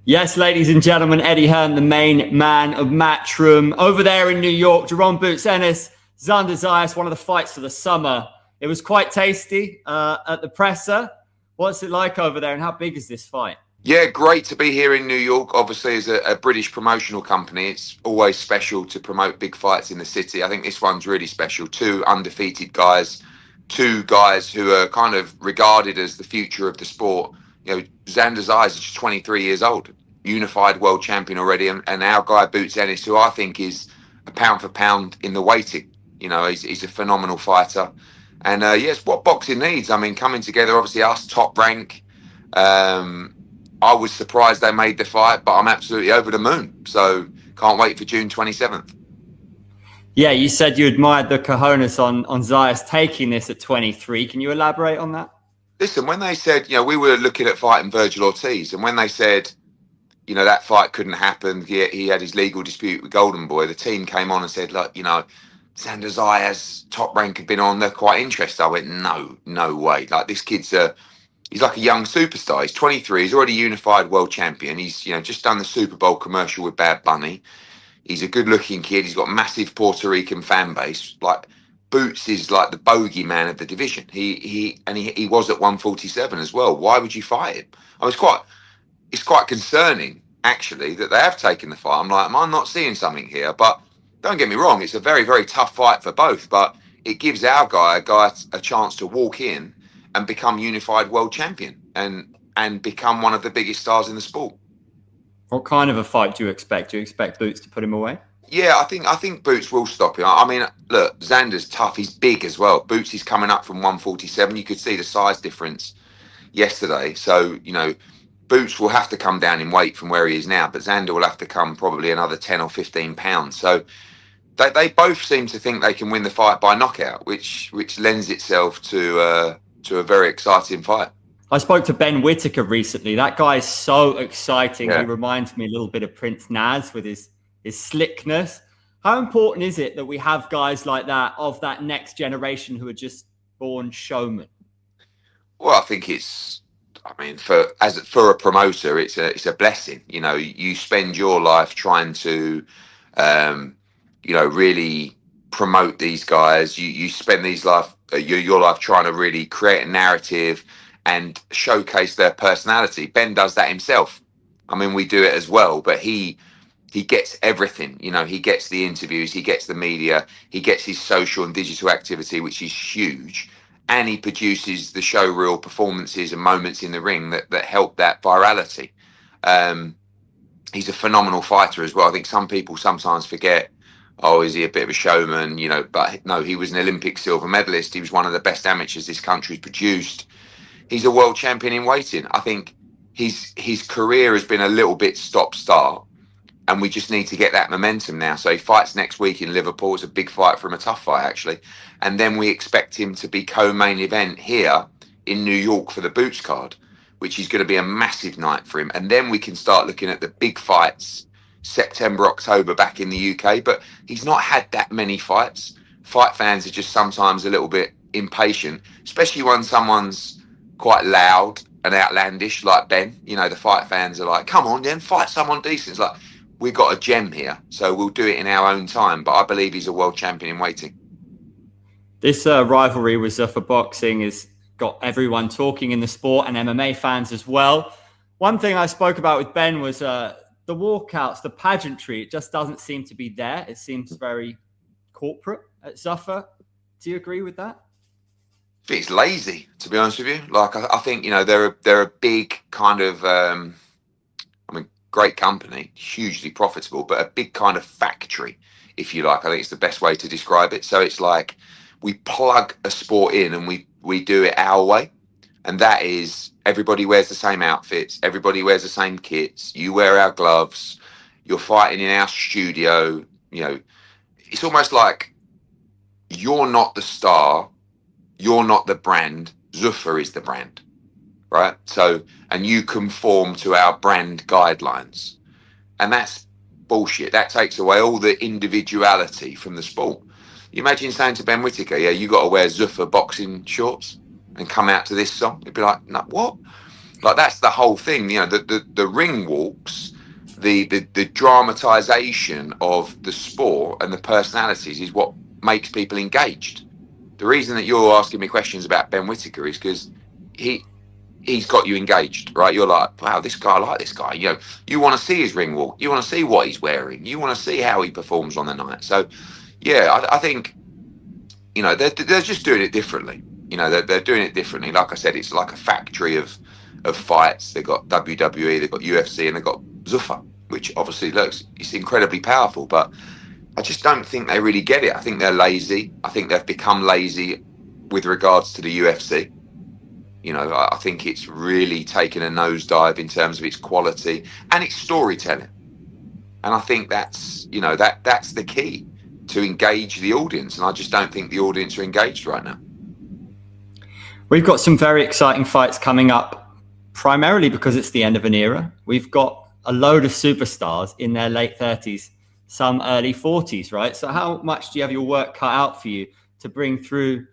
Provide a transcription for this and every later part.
Yes, ladies and gentlemen, Eddie Hearn, the main man of Matchroom. Over there in New York, Jaron, Boots Ennis, Xander Zayas, one of the fights of the summer. It was quite tasty at the presser. What's it like over there and how big is this fight? Yeah, great to be here in New York. Obviously, as a British promotional company, it's always special to promote big fights in the city. I think this one's really special. Two undefeated guys, two guys who are kind of regarded as the future of the sport. You know, Xander Zayas is just 23 years old, unified world champion already, and our guy Boots Ennis, who I think is a pound for pound in the weighting. You know, he's a phenomenal fighter. And yes, what boxing needs. I mean, coming together, obviously us top rank. I was surprised they made the fight, but I'm absolutely over the moon. So can't wait for June 27th. Yeah, you said you admired the cojones on Zayas taking this at 23. Can you elaborate on that? Listen, when they said, we were looking at fighting Virgil Ortiz, and when they said, that fight couldn't happen, he had his legal dispute with Golden Boy, the team came on and said, look, Xander Zayas, top rank had been on, they're quite interested. I went, no way. Like, this kid's he's like a young superstar. He's 23. He's already unified world champion. He's, just done the Super Bowl commercial with Bad Bunny. He's a good-looking kid. He's got a massive Puerto Rican fan base. Like, Boots is like the bogeyman of the division. He was at 147 as well. Why would you fight him? I mean, it's quite concerning actually that they have taken the fight. I'm like, am I not seeing something here? But don't get me wrong. It's a very, very tough fight for both. But it gives our guy a chance to walk in and become unified world champion and become one of the biggest stars in the sport. What kind of a fight do you expect? Do you expect Boots to put him away? Yeah, I think Boots will stop him. I mean, look, Xander's tough. He's big as well. Boots is coming up from 147. You could see the size difference yesterday. So, Boots will have to come down in weight from where he is now, but Xander will have to come probably another 10 or 15 pounds. So they both seem to think they can win the fight by knockout, which lends itself to a very exciting fight. I spoke to Ben Whittaker recently. That guy is so exciting. Yeah. He reminds me a little bit of Prince Naz with his slickness. How important is it that we have guys like that of that next generation who are just born showmen? Well, I think for a promoter, it's a blessing. You spend your life trying to, really promote these guys. You spend your life trying to really create a narrative and showcase their personality. Ben does that himself. I mean, we do it as well, but he gets everything. He gets the interviews, he gets the media, he gets his social and digital activity, which is huge. And he produces the show reel performances and moments in the ring that help that virality. He's a phenomenal fighter as well. I think some people sometimes forget, is he a bit of a showman? But no, he was an Olympic silver medalist. He was one of the best amateurs this country's produced. He's a world champion in weighting. I think his career has been a little bit stop-start, and we just need to get that momentum now. So he fights next week in Liverpool. It's a big fight for him, a tough fight, actually. And then we expect him to be co-main event here in New York for the Boots card, which is going to be a massive night for him. And then we can start looking at the big fights, September, October, back in the UK. But he's not had that many fights. Fight fans are just sometimes a little bit impatient, especially when someone's quite loud and outlandish like Ben. The fight fans are like, come on, then fight someone decent. It's like, we got a gem here, so we'll do it in our own time. But I believe he's a world champion in weighting. This rivalry with Zuffa boxing has got everyone talking in the sport and MMA fans as well. One thing I spoke about with Ben was the walkouts, the pageantry. It just doesn't seem to be there. It seems very corporate at Zuffa. Do you agree with that? I think it's lazy, to be honest with you. Like, I think, they're a big kind of, great company, hugely profitable, but a big kind of factory, if you like. I think it's the best way to describe it. So it's like we plug a sport in and we do it our way. And that is, everybody wears the same outfits. Everybody wears the same kits. You wear our gloves. You're fighting in our studio. It's almost like you're not the star. You're not the brand. Zuffa is the brand, right? So, and you conform to our brand guidelines. And that's bullshit. That takes away all the individuality from the sport. You imagine saying to Ben Whittaker, yeah, you got to wear Zuffa boxing shorts and come out to this song. It'd be like, no, what? Like, that's the whole thing. The ring walks the dramatization of the sport and the personalities is what makes people engaged. The reason that you're asking me questions about Ben Whittaker is because he's got you engaged, right? You're like, wow, this guy, I like this guy. You know, you want to see his ring walk. You want to see what he's wearing. You want to see how he performs on the night. So, yeah, I think, you know, they're just doing it differently. You know, they're doing it differently. Like I said, it's like a factory of fights. They've got WWE, they've got UFC, and they've got Zuffa, which obviously looks, it's incredibly powerful. But I just don't think they really get it. I think they're lazy. I think they've become lazy with regards to the UFC. You know, I think it's really taken a nosedive in terms of its quality and its storytelling. And I think that's, you know, that's the key to engage the audience. And I just don't think the audience are engaged right now. We've got some very exciting fights coming up, primarily because it's the end of an era. We've got a load of superstars in their late 30s, some early 40s, right? So how much do you have your work cut out for you to bring through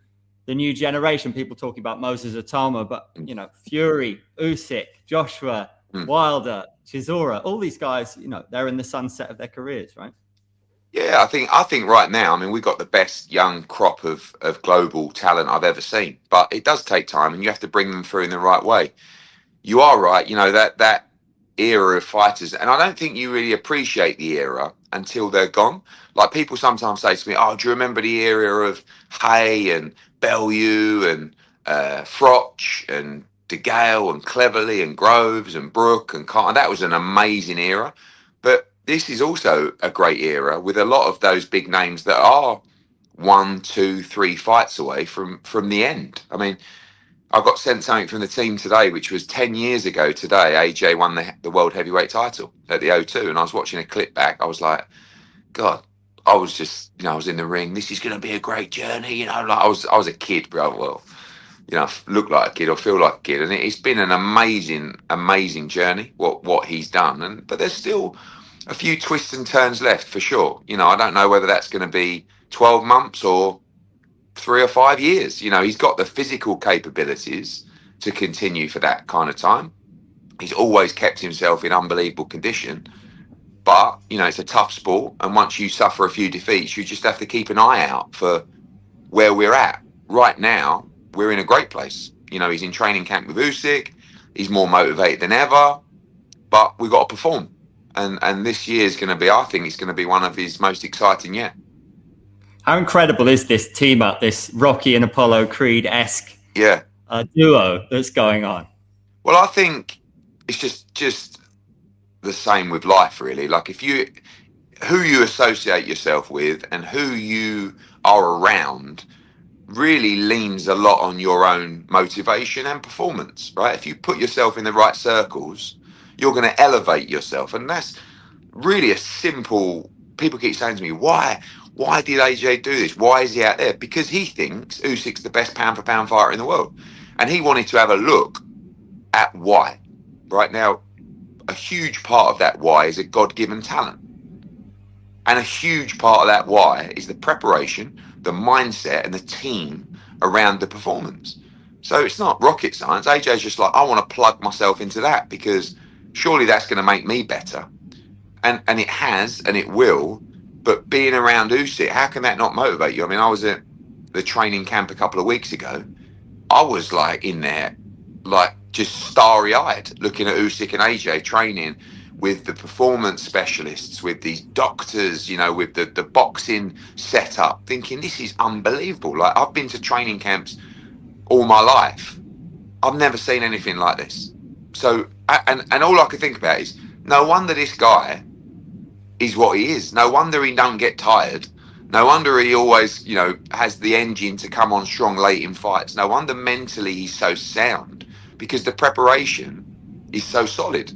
the new generation? People talking about Moses Atama, but, you know, Fury, Usyk, Joshua, Wilder, Chisora, all these guys, you know, they're in the sunset of their careers, right? Yeah, I think right now, I mean, we've got the best young crop of global talent I've ever seen, but it does take time and you have to bring them through in the right way. You are right, you know, that era of fighters, and I don't think you really appreciate the era until they're gone. Like, people sometimes say to me, oh, do you remember the era of Hay and Bellew and Froch and DeGale and Cleverly and Groves and Brook and Carter? That was an amazing era. But this is also a great era with a lot of those big names that are 1, 2, 3 fights away from the end. I mean, I got sent something from the team today, which was 10 years ago today. AJ won the world heavyweight title at the O2, and I was watching a clip back. I was like, God, I was just, you know, I was in the ring. This is going to be a great journey, you know. Like, I was a kid, bro. Well, you know, look like a kid or feel like a kid, and it's been an amazing journey. What he's done, but there's still a few twists and turns left for sure. You know, I don't know whether that's going to be 12 months or 3 or 5 years. You know, he's got the physical capabilities to continue for that kind of time. He's always kept himself in unbelievable condition. But, you know, it's a tough sport. And once you suffer a few defeats, you just have to keep an eye out for where we're at. Right now, we're in a great place. You know, he's in training camp with Usyk. He's more motivated than ever. But we've got to perform. And this year is going to be, I think it's going to be one of his most exciting yet. How incredible is this team up, this Rocky and Apollo Creed-esque duo that's going on? Well, I think it's just the same with life, really. Like, who you associate yourself with and who you are around really leans a lot on your own motivation and performance, right? If you put yourself in the right circles, you're going to elevate yourself. And that's really a simple, people keep saying to me, why did AJ do this? Why is he out there? Because he thinks Usyk's the best pound for pound fighter in the world. And he wanted to have a look at why. Right now, a huge part of that why is a God-given talent. And a huge part of that why is the preparation, the mindset, and the team around the performance. So it's not rocket science. AJ's just like, I want to plug myself into that because surely that's going to make me better. And it has, and it will. But being around Usyk, how can that not motivate you? I mean, I was at the training camp a couple of weeks ago. I was like in there, like just starry-eyed, looking at Usyk and AJ training with the performance specialists, with these doctors, you know, with the boxing setup, thinking this is unbelievable. Like, I've been to training camps all my life. I've never seen anything like this. So, and all I could think about is, no wonder this guy is what he is. No wonder he don't get tired. No wonder he always, you know, has the engine to come on strong late in fights. No wonder mentally he's so sound, because the preparation is so solid.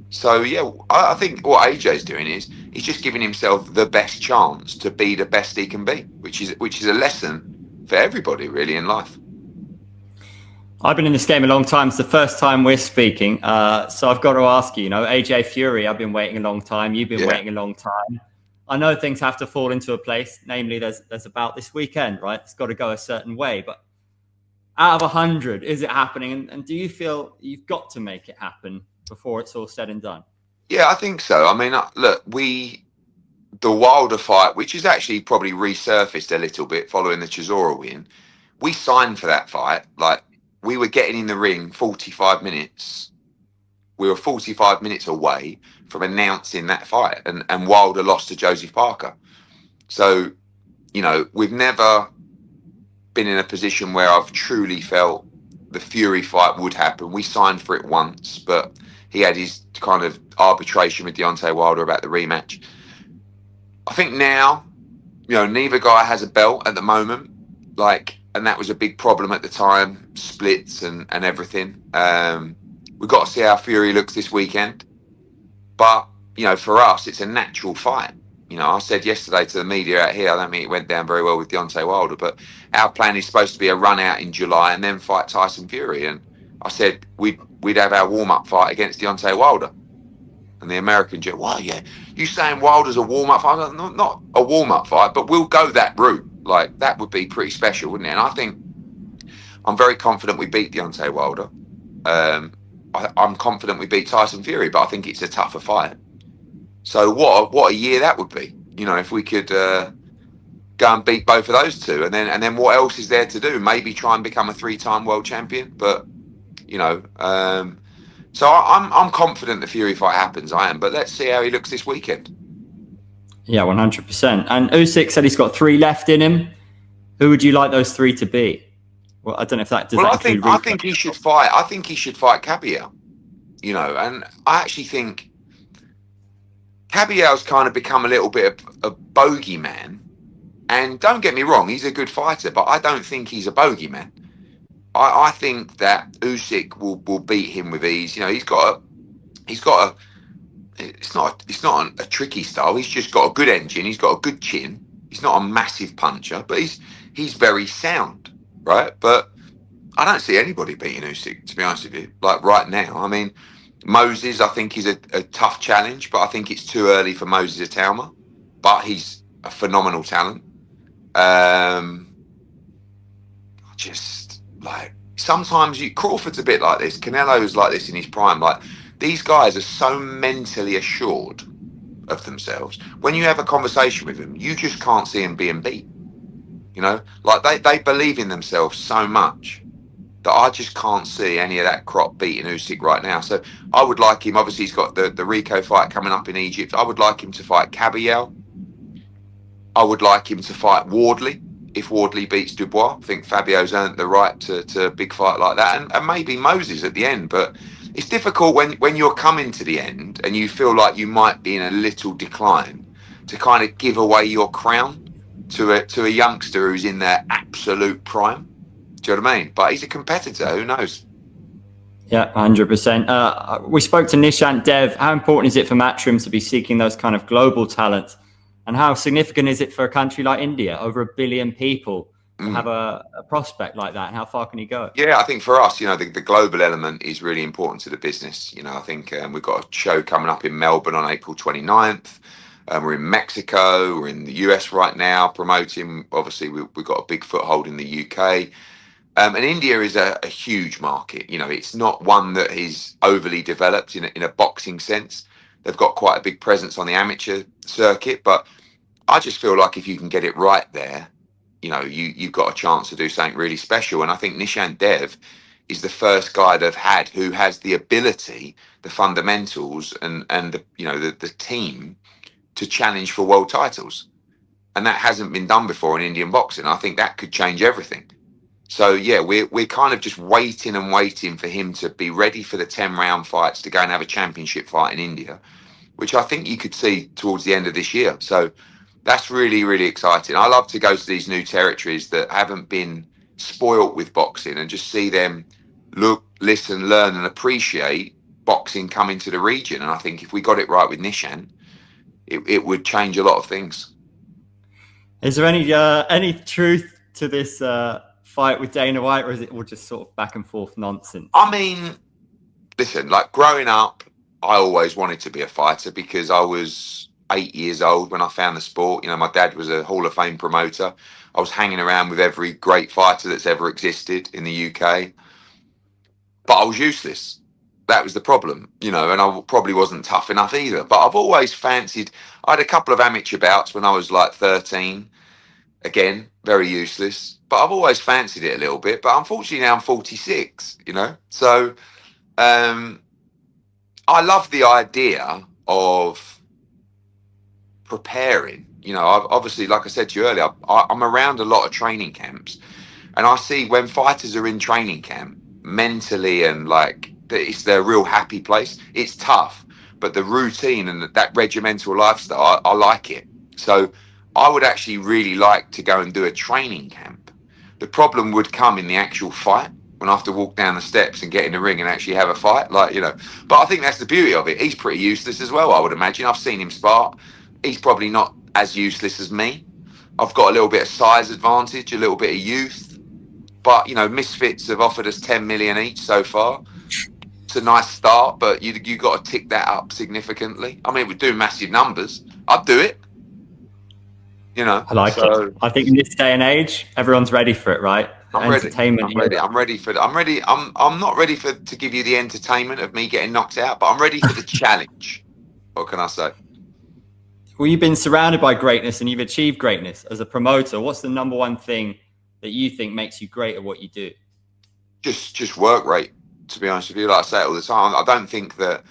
So, yeah, I think what AJ's doing is he's just giving himself the best chance to be the best he can be, which is a lesson for everybody really in life. I've been in this game a long time. It's the first time we're speaking. So I've got to ask you, you know, AJ Fury, I've been waiting a long time. You've been waiting a long time. I know things have to fall into a place. Namely, there's about this weekend, right? It's got to go a certain way. But out of 100, is it happening? And do you feel you've got to make it happen before it's all said and done? Yeah, I think so. I mean, look, the Wilder fight, which has actually probably resurfaced a little bit following the Chisora win, we signed for that fight. Like, we were getting in the ring 45 minutes. We were 45 minutes away from announcing that fight, and Wilder lost to Joseph Parker. So, we've never been in a position where I've truly felt the Fury fight would happen. We signed for it once, but he had his kind of arbitration with Deontay Wilder about the rematch. I think now, neither guy has a belt at the moment. And that was a big problem at the time, splits and everything. We've got to see how Fury looks this weekend. But, for us, it's a natural fight. I said yesterday to the media out here, I don't think it went down very well with Deontay Wilder, but our plan is supposed to be a run out in July and then fight Tyson Fury. And I said we'd have our warm-up fight against Deontay Wilder. And the American jet, well, yeah, you saying Wilder's a warm-up fight? Not a warm-up fight, but we'll go that route. Like, that would be pretty special, wouldn't it? And I think I'm very confident we beat Deontay Wilder. I'm confident we beat Tyson Fury, but I think it's a tougher fight. So what a year that would be, if we could go and beat both of those two, and then what else is there to do? Maybe try and become a 3-time world champion, but so I'm confident the Fury fight happens. I am, but let's see how he looks this weekend. Yeah, 100%. And Usyk said he's got 3 left in him. Who would you like those 3 to be? Well, I don't know if that does. Well, that I think he should fight. I think he should fight Kabiel. And I actually think Kabiel's kind of become a little bit of a bogeyman. And don't get me wrong, he's a good fighter, but I don't think he's a bogeyman. I think that Usyk will beat him with ease. He's got a. It's not a tricky style. He's just got a good engine. He's got a good chin. He's not a massive puncher, but he's very sound, right? But I don't see anybody beating Usyk, to be honest with you. Like right now, I mean, Moses, I think is a tough challenge, but I think it's too early for Moses Atalma. But he's a phenomenal talent. Just like sometimes Crawford's a bit like this. Canelo's like this in his prime. Like these guys are so mentally assured of themselves. When you have a conversation with them, you just can't see them being beat. Like they believe in themselves so much that I just can't see any of that crop beating Usyk right now. So I would like him. Obviously, he's got the Rico fight coming up in Egypt. I would like him to fight Kabiel. I would like him to fight Wardley. If Wardley beats Dubois, I think Fabio's earned the right to a big fight like that, and maybe Moses at the end. But it's difficult when you're coming to the end and you feel like you might be in a little decline to kind of give away your crown to a youngster who's in their absolute prime. Do you know what I mean? But he's a competitor. Who knows? Yeah, 100%. We spoke to Nishant Dev. How important is it for Matchroom to be seeking those kind of global talents? And how significant is it for a country like India, over 1 billion people, to have a prospect like that? And how far can he go? Yeah, I think for us, the global element is really important to the business. I think we've got a show coming up in Melbourne on April 29th. We're in Mexico. We're in the US right now promoting. Obviously, we've got a big foothold in the UK. And India is a huge market. It's not one that is overly developed in a boxing sense. They've got quite a big presence on the amateur circuit, but I just feel like if you can get it right there, you've got a chance to do something really special. And I think Nishant Dev is the first guy they've had who has the ability, the fundamentals, and the team to challenge for world titles. And that hasn't been done before in Indian boxing. I think that could change everything. So yeah, we're kind of just waiting for him to be ready for the 10-round fights to go and have a championship fight in India, which I think you could see towards the end of this year. So that's really, really exciting. I love to go to these new territories that haven't been spoilt with boxing and just see them look, listen, learn, and appreciate boxing coming to the region. And I think if we got it right with Nishant, it would change a lot of things. Is there any truth to this fight with Dana White, or is it all just sort of back and forth nonsense? I mean, listen, like growing up, I always wanted to be a fighter because I was 8 years old when I found the sport. My dad was a Hall of Fame promoter. I was hanging around with every great fighter that's ever existed in the UK. But I was useless. that was the problem, you know, and I probably wasn't tough enough either. But I've always fancied. I had a couple of amateur bouts when I was like 13. Again, very useless. But I've always fancied it a little bit. But unfortunately, now I'm 46. You know, so I love the idea of preparing. You know, I've obviously, like I said to you earlier, I'm around a lot of training camps, and I see when fighters are in training camp mentally and like it's their real happy place. It's tough, but the routine and that regimental lifestyle, I like it. So I would actually really like to go and do a training camp. The problem would come in the actual fight when I have to walk down the steps and get in the ring and actually have a fight. Like, you know, but I think that's the beauty of it. He's pretty useless as well, I would imagine. I've seen him spar. He's probably not as useless as me. I've got a little bit of size advantage, a little bit of youth. But, you know, Misfits have offered us 10 million each so far. It's a nice start, but you got to tick that up significantly. I mean, we do massive numbers. I'd do it. You know, I like it. I think in this day and age, everyone's ready for it, right? I'm ready. Entertainment. I'm ready. I'm ready for. I'm ready. I'm not ready to give you the entertainment of me getting knocked out, but I'm ready for the challenge. What can I say? Well, you've been surrounded by greatness and you've achieved greatness as a promoter. What's the number one thing that you think makes you great at what you do? Just work rate. To be honest with you, like I say it all the time, I don't think that.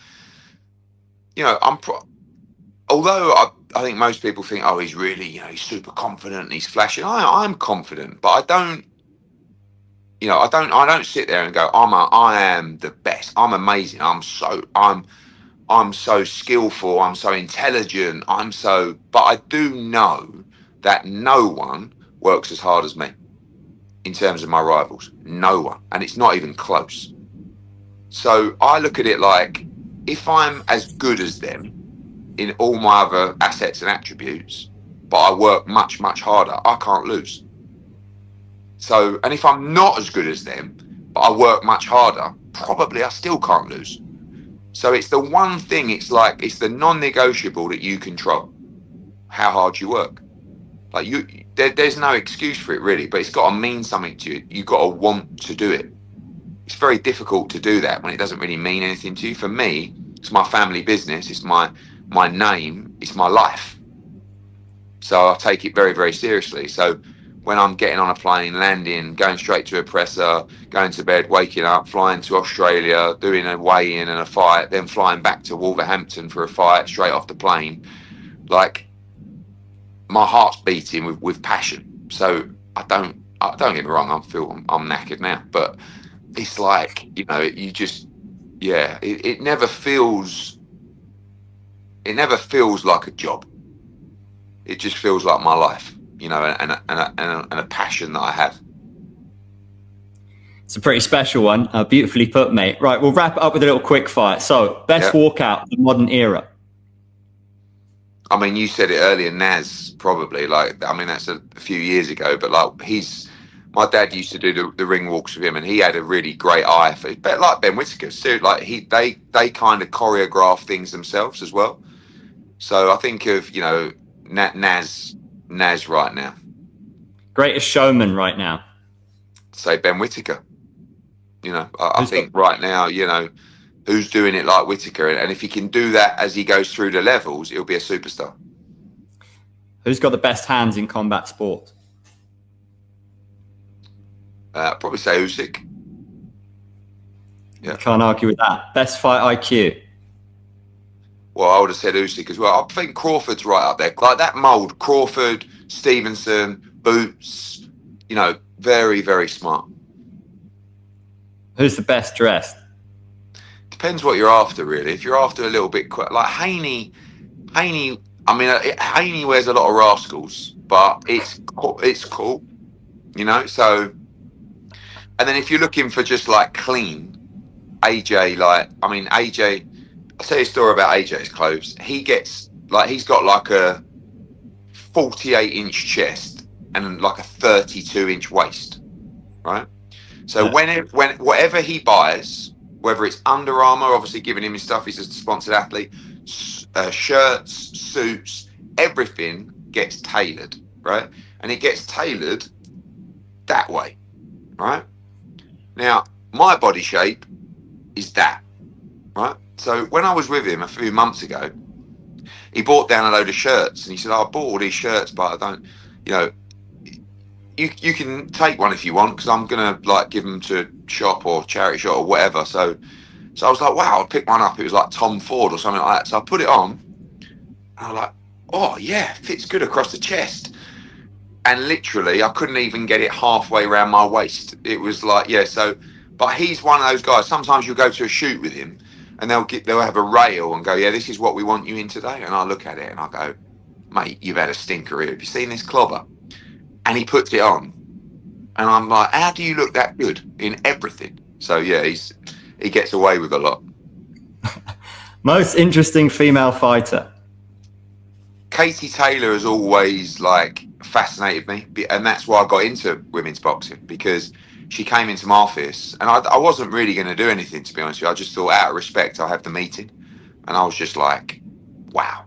You know, although I think most people think, oh, he's really, you know, he's super confident and he's flashing. I'm confident, but I don't. You know, I don't sit there and go, I am the best. I'm amazing. I'm so skillful. I'm so intelligent. But I do know that no one works as hard as me in terms of my rivals. No one. And it's not even close. So I look at it like, if I'm as good as them in all my other assets and attributes, but I work much, much harder, I can't lose. So, and if I'm not as good as them, but I work much harder, probably I still can't lose. So it's the one thing, it's the non-negotiable that you control, how hard you work. Like there's no excuse for it really, but it's got to mean something to you. You've got to want to do it. It's very difficult to do that when it doesn't really mean anything to you. For me, it's my family business. It's my name. It's my life. So I take it very, very seriously. So when I'm getting on a plane, landing, going straight to a presser, going to bed, waking up, flying to Australia, doing a weigh-in and a fight, then flying back to Wolverhampton for a fight straight off the plane, like my heart's beating with passion. So don't get me wrong, I'm knackered now, but it's like, you know, you just, yeah, it never feels like a job. It just feels like my life, you know, and a passion that I have. It's a pretty special one. Beautifully put, mate. Right, we'll wrap it up with a little quick fire. So, best walkout of the modern era. I mean, you said it earlier, Naz, probably. Like, I mean, that's a few years ago, but like my dad used to do the ring walks with him, and he had a really great eye for it. But like Ben Whittaker, so like they kind of choreograph things themselves as well. So I think of, you know, Naz right now. Greatest showman right now. Say Ben Whittaker. You know, I think right now, you know, who's doing it like Whittaker, and if he can do that as he goes through the levels, he'll be a superstar. Who's got the best hands in combat sport? I'd probably say Usyk. Yeah, can't argue with that. Best fight IQ. Well, I would have said Usyk as well. I think Crawford's right up there. Like that mold, Crawford, Stevenson, Boots, you know, very, very smart. Who's the best dressed? Depends what you're after, really. If you're after a little bit, like Haney, I mean, Haney wears a lot of rascals, but it's cool, you know. So, and then if you're looking for just like clean, AJ, like, I mean, AJ, I'll tell you a story about AJ's clothes. He's got like a 48-inch chest and like a 32-inch waist, right? So whatever he buys, whether it's Under Armour, obviously giving him his stuff, he's a sponsored athlete, shirts, suits, everything gets tailored, right? And it gets tailored that way, right? Now, my body shape is that. right? So when I was with him a few months ago, he bought down a load of shirts, and he said, "Oh, I bought all these shirts, but I don't, you know, you can take one if you want, because I'm gonna like give them to shop or charity shop or whatever." So I was like, "Wow!" I picked one up. It was like Tom Ford or something like that. So I put it on, and I was like, "Oh yeah, fits good across the chest." And literally, I couldn't even get it halfway around my waist. It was like, yeah. So, but he's one of those guys. Sometimes you'll go to a shoot with him, and they'll have a rail and go, "Yeah, this is what we want you in today." And I look at it and I go, "Mate, you've had a stinker here. Have you seen this clobber?" And he puts it on, and I'm like, "How do you look that good in everything?" So yeah, he gets away with a lot. Most interesting female fighter. Katie Taylor has always like fascinated me, and that's why I got into women's boxing, because she came into my office, and I wasn't really going to do anything, to be honest with you. I just thought, out of respect, I'll have the meeting, and I was just like, wow,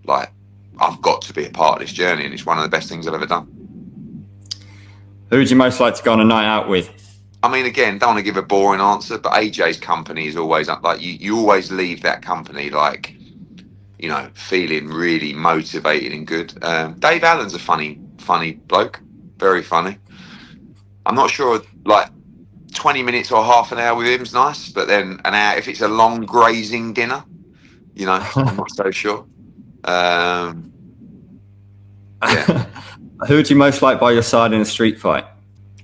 like I've got to be a part of this journey, and it's one of the best things I've ever done. Who would you most like to go on a night out with? I mean, again, don't want to give a boring answer, but AJ's company is always like you always leave that company like, you know, feeling really motivated and good. Dave Allen's a funny bloke, very funny. I'm not sure, like 20 minutes or half an hour with him's nice, but then an hour, if it's a long grazing dinner, you know, I'm not so sure. Yeah. Who would you most like by your side in a street fight?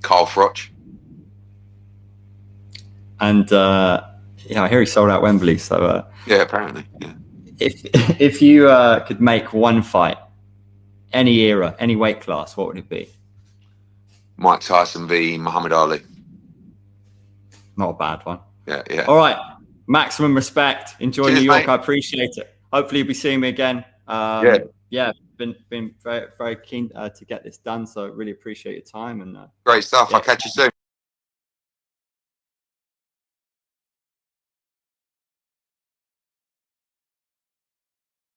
Carl Froch. And yeah, I hear he sold out Wembley. So yeah, apparently. Yeah. If you could make one fight, any era, any weight class, what would it be? Mike Tyson v Muhammad Ali. Not a bad one. Yeah, yeah. All right. Maximum respect. Enjoy Cheers, New York. mate. I appreciate it. Hopefully you'll be seeing me again. Yeah, been very, very keen to get this done. So really appreciate your time. And great stuff. yeah. I'll catch you soon.